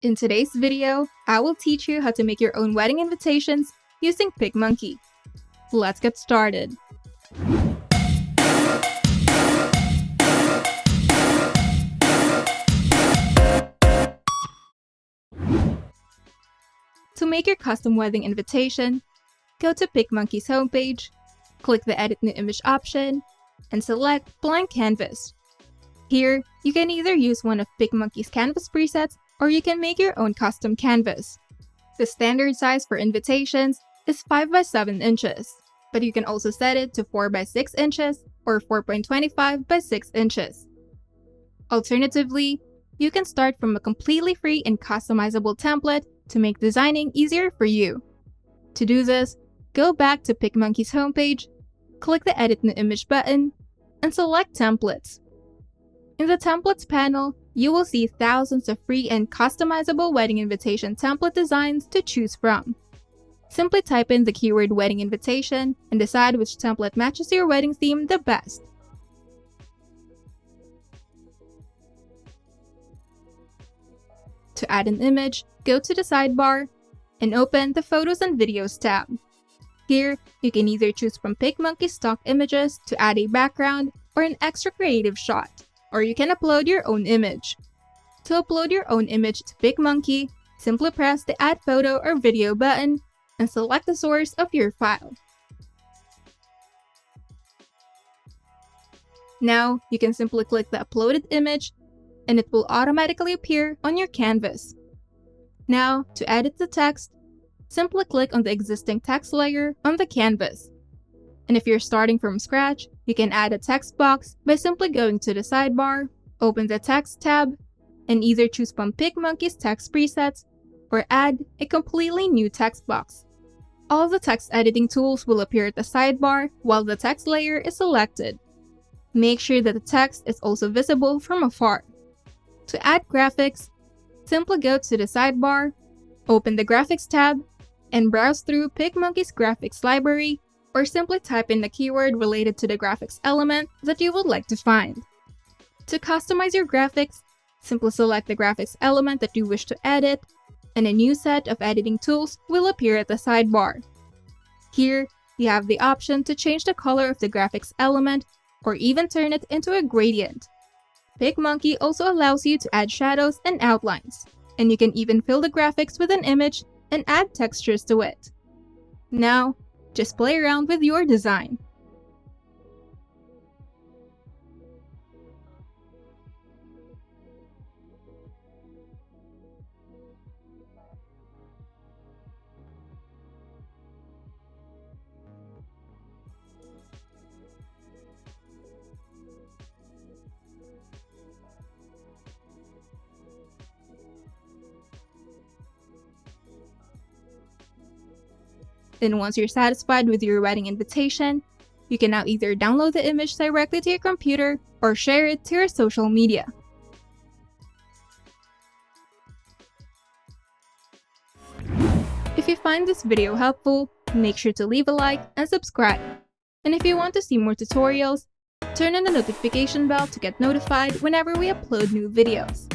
In today's video, I will teach you how to make your own wedding invitations using PicMonkey. Let's get started. To make your custom wedding invitation, go to PicMonkey's homepage, click the Edit New Image option, and select Blank Canvas. Here, you can either use one of PicMonkey's canvas presets or you can make your own custom canvas. The standard size for invitations is 5 by 7 inches, but you can also set it to 4 by 6 inches or 4.25 by 6 inches. Alternatively, you can start from a completely free and customizable template to make designing easier for you. To do this, go back to PicMonkey's homepage, click the Edit New Image button, and select Templates. In the Templates panel, you will see thousands of free and customizable wedding invitation template designs to choose from. Simply type in the keyword wedding invitation and decide which template matches your wedding theme the best. To add an image, go to the sidebar and open the Photos and Videos tab. Here, you can either choose from PicMonkey stock images to add a background or an extra creative shot, or you can upload your own image. To upload your own image to PicMonkey, simply press the Add Photo or Video button and select the source of your file. Now, you can simply click the uploaded image and it will automatically appear on your canvas. Now, to edit the text, simply click on the existing text layer on the canvas. And if you're starting from scratch, you can add a text box by simply going to the sidebar, open the Text tab, and either choose from PicMonkey's text presets or add a completely new text box. All the text editing tools will appear at the sidebar while the text layer is selected. Make sure that the text is also visible from afar. To add graphics, simply go to the sidebar, open the Graphics tab, and browse through PicMonkey's graphics library, or simply type in the keyword related to the graphics element that you would like to find. To customize your graphics, simply select the graphics element that you wish to edit, and a new set of editing tools will appear at the sidebar. Here, you have the option to change the color of the graphics element or even turn it into a gradient. PicMonkey also allows you to add shadows and outlines, and you can even fill the graphics with an image and add textures to it. Now, just play around with your design. Then once you're satisfied with your wedding invitation, you can now either download the image directly to your computer or share it to your social media. If you find this video helpful, make sure to leave a like and subscribe. And if you want to see more tutorials, turn on the notification bell to get notified whenever we upload new videos.